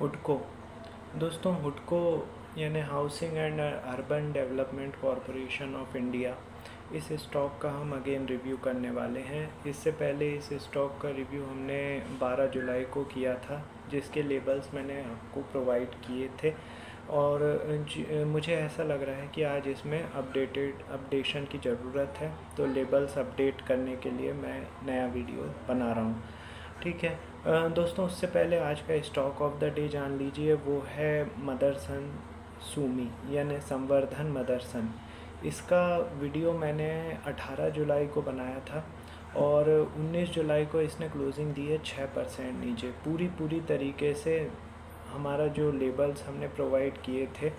हुडको। दोस्तों, हुडको यानी housing and urban development corporation of India, इस स्टॉक का हम अगेन रिव्यू करने वाले हैं। इससे पहले इस स्टॉक का रिव्यू हमने 12 जुलाई को किया था, जिसके लेबल्स मैंने आपको प्रोवाइड किए थे और मुझे ऐसा लग रहा है कि आज इसमें अपडेशन की ज़रूरत है, तो लेबल्स अपडेट करने के लिए मैं नया वीडियो बना रहा हूँ। ठीक है दोस्तों, उससे पहले आज का स्टॉक ऑफ द डे जान लीजिए। वो है मदरसन सूमी यानी संवर्धन मदरसन। इसका वीडियो मैंने 18 जुलाई को बनाया था और 19 जुलाई को इसने क्लोजिंग दी है 6% नीचे। पूरी तरीके से हमारा जो लेबल्स हमने प्रोवाइड किए थे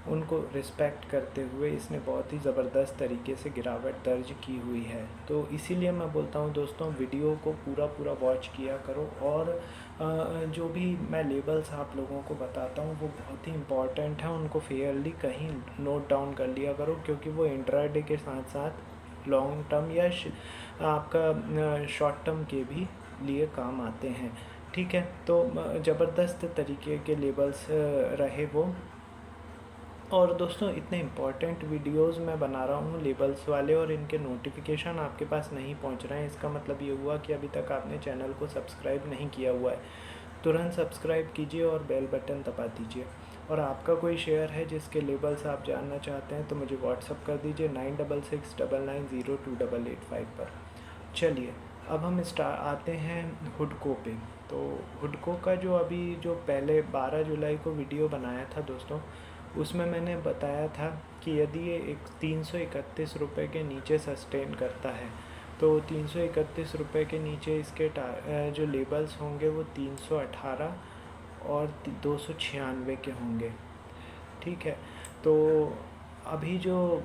उनको रिस्पेक्ट करते हुए इसने बहुत ही ज़बरदस्त तरीके से गिरावट दर्ज की हुई है। तो इसीलिए मैं बोलता हूँ दोस्तों, वीडियो को पूरा वॉच किया करो और जो भी मैं लेबल्स आप लोगों को बताता हूँ वो बहुत ही इम्पॉर्टेंट है, उनको फेयरली कहीं नोट डाउन कर लिया करो, क्योंकि वो इंट्राडे के साथ साथ लॉन्ग टर्म या आपका शॉर्ट टर्म के भी लिए काम आते हैं। ठीक है, तो ज़बरदस्त तरीके के लेबल्स रहे वो। और दोस्तों, इतने इम्पॉर्टेंट वीडियोस मैं बना रहा हूँ लेबल्स वाले और इनके नोटिफिकेशन आपके पास नहीं पहुँच रहे हैं। इसका मतलब ये हुआ कि अभी तक आपने चैनल को सब्सक्राइब नहीं किया हुआ है। तुरंत सब्सक्राइब कीजिए और बेल बटन दबा दीजिए। और आपका कोई शेयर है जिसके लेबल्स आप जानना चाहते हैं तो मुझे व्हाट्सअप कर दीजिए 9669902885 पर। चलिए, अब हम आते हैं हुडको पे। तो हुडको का जो पहले 12 जुलाई को वीडियो बनाया था दोस्तों, उसमें मैंने बताया था कि यदि ये 331 रुपये के नीचे सस्टेन करता है तो 331 रुपये के नीचे इसके जो लेबल्स होंगे वो 318 और 296 के होंगे। ठीक है, तो अभी जो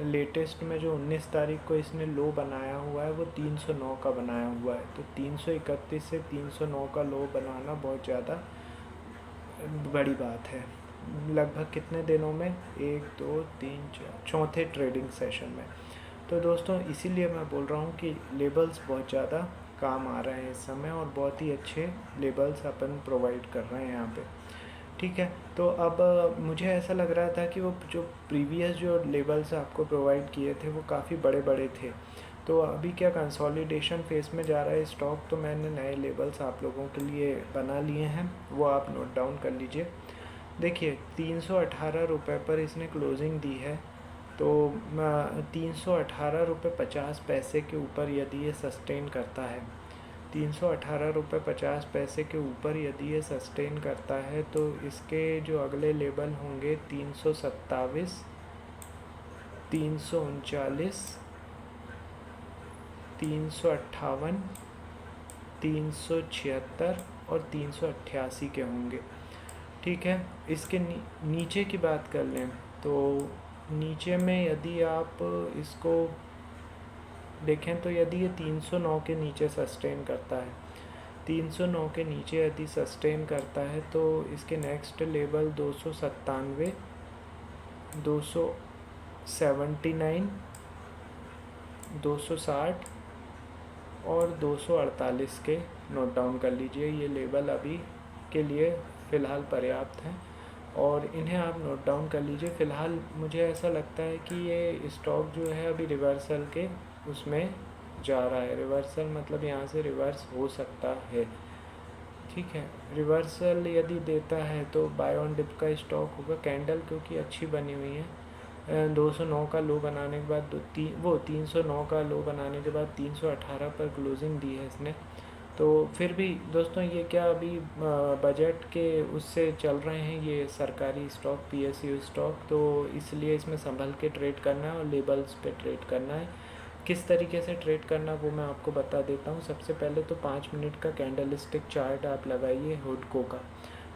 लेटेस्ट में जो 19 तारीख को इसने लो बनाया हुआ है वो 309 का बनाया हुआ है। तो 331 से 309 का लो बनाना बहुत ज़्यादा बड़ी बात है। लगभग कितने दिनों में, 1 2 3 4 चौथे ट्रेडिंग सेशन में। तो दोस्तों, इसीलिए मैं बोल रहा हूँ कि लेबल्स बहुत ज़्यादा काम आ रहे हैं इस समय और बहुत ही अच्छे लेबल्स अपन प्रोवाइड कर रहे हैं यहाँ पे। ठीक है, तो अब मुझे ऐसा लग रहा था कि वो जो प्रीवियस जो लेबल्स आपको प्रोवाइड किए थे वो काफ़ी बड़े थे। तो अभी क्या कंसोलिडेशन फेस में जा रहा है स्टॉक, तो मैंने नए लेबल्स आप लोगों के लिए बना लिए हैं, वो आप नोट डाउन कर लीजिए। देखिए, 318 रुपये पर इसने क्लोजिंग दी है, तो 318 रुपये 50 पैसे के ऊपर यदि ये सस्टेन करता है, 318 रुपये 50 पैसे के ऊपर यदि ये सस्टेन करता है तो इसके जो अगले लेवल होंगे 327, 339, 358, 376 और 388 के होंगे। ठीक है, इसके नीचे की बात कर लें तो नीचे में यदि आप इसको देखें तो यदि ये 309 के नीचे सस्टेन करता है, 309 के नीचे यदि सस्टेन करता है तो इसके नेक्स्ट लेवल 297, 279, 260 और 248 के नोट डाउन कर लीजिए। ये लेवल अभी के लिए फ़िलहाल पर्याप्त हैं और इन्हें आप नोट डाउन कर लीजिए। फ़िलहाल मुझे ऐसा लगता है कि ये स्टॉक जो है अभी रिवर्सल के उसमें जा रहा है। रिवर्सल मतलब यहाँ से रिवर्स हो सकता है। ठीक है, रिवर्सल यदि देता है तो बाय ऑन डिप का स्टॉक होगा। कैंडल क्योंकि अच्छी बनी हुई है, 209 का लो बनाने के बाद 309 का लो बनाने के बाद 318 पर क्लोजिंग दी है इसने। तो फिर भी दोस्तों, ये क्या अभी बजट के उससे चल रहे हैं ये सरकारी स्टॉक, PSU स्टॉक, तो इसलिए इसमें संभल के ट्रेड करना है और लेबल्स पे ट्रेड करना है। किस तरीके से ट्रेड करना वो मैं आपको बता देता हूँ। सबसे पहले तो 5 मिनट का कैंडलस्टिक चार्ट आप लगाइए हुडको का।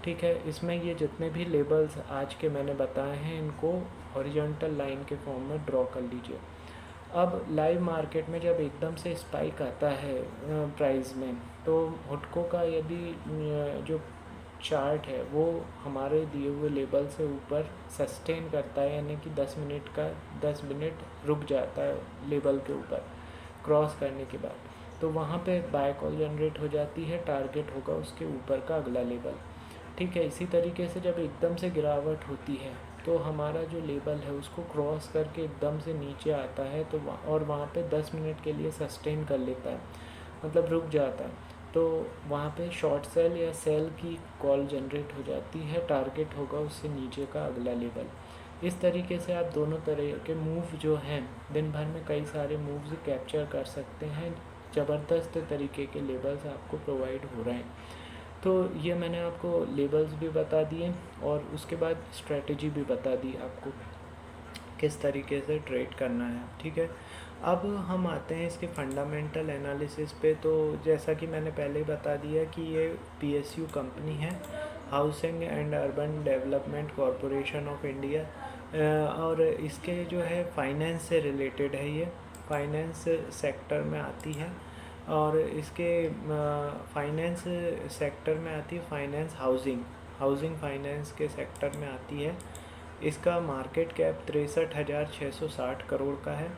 ठीक है, इसमें ये जितने भी लेबल्स आज के मैंने बताए हैं इनको हॉरिजॉन्टल लाइन के फॉर्म में ड्रॉ कर लीजिए। अब लाइव मार्केट में जब एकदम से स्पाइक आता है प्राइस में, तो हुडको का यदि जो चार्ट है वो हमारे दिए हुए लेवल से ऊपर सस्टेन करता है, यानी कि 10 मिनट रुक जाता है लेवल के ऊपर क्रॉस करने के बाद, तो वहाँ पे बाय कॉल जनरेट हो जाती है। टारगेट होगा उसके ऊपर का अगला लेवल। ठीक है। इसी तरीके से जब एकदम से गिरावट होती है तो हमारा जो लेबल है उसको क्रॉस करके एकदम से नीचे आता है, तो और वहाँ पे 10 मिनट के लिए सस्टेन कर लेता है, मतलब रुक जाता है, तो वहाँ पे शॉर्ट सेल या सेल की कॉल जनरेट हो जाती है, टारगेट होगा उससे नीचे का अगला लेवल। इस तरीके से आप दोनों तरह के मूव जो हैं, दिन भर में कई सारे मूव्स कैप्चर कर सकते हैं। ज़बरदस्त तरीके के लेबल्स आपको प्रोवाइड हो रहे हैं। तो ये मैंने आपको लेबल्स भी बता दिए और उसके बाद स्ट्रेटजी भी बता दी आपको किस तरीके से ट्रेड करना है, ठीक है। अब हम आते हैं इसके फंडामेंटल एनालिसिस पे। तो जैसा कि मैंने पहले ही बता दिया कि ये PSU कंपनी है, housing and urban development corporation of India, और इसके जो है फाइनेंस से रिलेटेड है, ये फाइनेंस सेक्टर में आती है। और इसके फाइनेंस सेक्टर में आती है, फाइनेंस हाउसिंग फाइनेंस के सेक्टर में आती है। इसका मार्केट कैप 63,660 करोड़ का है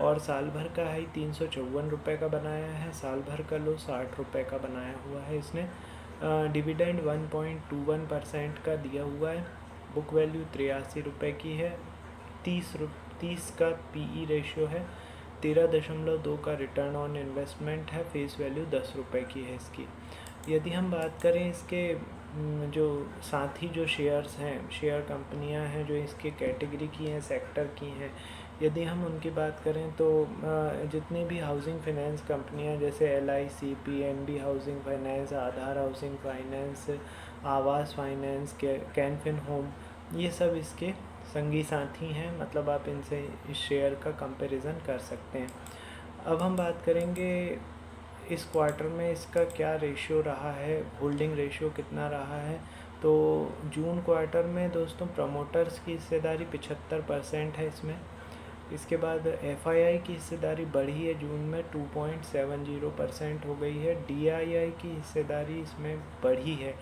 और साल भर का हाई 354 रुपये का बनाया है, साल भर का लो 60 रुपये का बनाया हुआ है इसने। डिविडेंड 1.21% का दिया हुआ है। बुक वैल्यू 83 रुपये की है। 30 का PE रेशियो है। 13.2 का रिटर्न ऑन इन्वेस्टमेंट है। फेस वैल्यू 10 रुपये की है इसकी। यदि हम बात करें इसके जो साथी जो शेयर्स हैं, शेयर कंपनियां हैं जो इसके कैटेगरी की हैं, सेक्टर की हैं, यदि हम उनकी बात करें तो जितनी भी हाउसिंग फाइनेंस कंपनियां जैसे LIC, PNB हाउसिंग फाइनेंस, आधार हाउसिंग फाइनेंस, आवास फाइनेंस, कैनफिन होम, ये सब इसके संगी साथी हैं। मतलब आप इनसे इस शेयर का कंपैरिजन कर सकते हैं। अब हम बात करेंगे इस क्वार्टर में इसका क्या रेशियो रहा है, होल्डिंग रेशियो कितना रहा है। तो जून क्वार्टर में दोस्तों प्रमोटर्स की हिस्सेदारी 75% है इसमें। इसके बाद FII की हिस्सेदारी बढ़ी है जून में, 2.70% हो गई है। DII की हिस्सेदारी इसमें बढ़ी है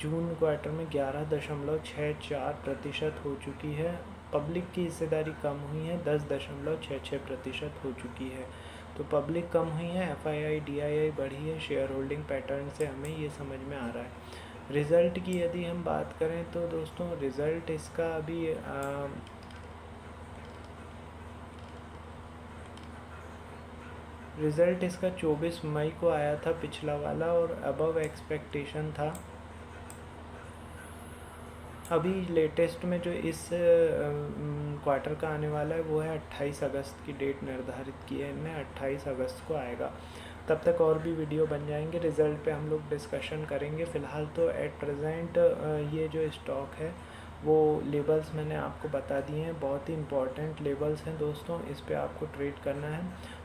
जून क्वार्टर में, 11.64% हो चुकी है। पब्लिक की हिस्सेदारी कम हुई है, 10.66% हो चुकी है। तो पब्लिक कम हुई है, FII DII बढ़ी है। शेयर होल्डिंग पैटर्न से हमें ये समझ में आ रहा है। रिज़ल्ट की यदि हम बात करें तो दोस्तों रिज़ल्ट इसका अभी रिज़ल्ट इसका 24 मई को आया था पिछला वाला, और अबव एक्सपेक्टेशन था। अभी लेटेस्ट में जो इस क्वार्टर का आने वाला है वो है 28 अगस्त की डेट निर्धारित की है इनने, 28 अगस्त को आएगा। तब तक और भी वीडियो बन जाएंगे, रिज़ल्ट पे हम लोग डिस्कशन करेंगे। फ़िलहाल तो एट प्रेजेंट ये जो स्टॉक है वो लेबल्स मैंने आपको बता दिए हैं, बहुत ही इंपॉर्टेंट लेबल्स हैं दोस्तों, इस पे आपको ट्रेड करना है।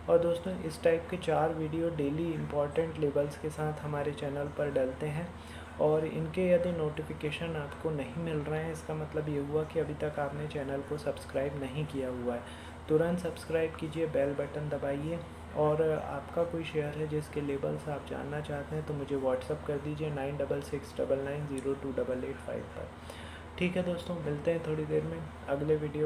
और दोस्तों इस टाइप के 4 वीडियो डेली इंपॉर्टेंट लेबल्स के साथ हमारे चैनल पर डलते हैं, और इनके यदि नोटिफिकेशन आपको नहीं मिल रहे हैं, इसका मतलब ये हुआ कि अभी तक आपने चैनल को सब्सक्राइब नहीं किया हुआ है। तुरंत सब्सक्राइब कीजिए, बेल बटन दबाइए, और आपका कोई शेयर है जिसके लेबल्स आप जानना चाहते हैं तो मुझे व्हाट्सअप कर दीजिए 9669902885 पर। ठीक है दोस्तों, मिलते हैं थोड़ी देर में अगले वीडियो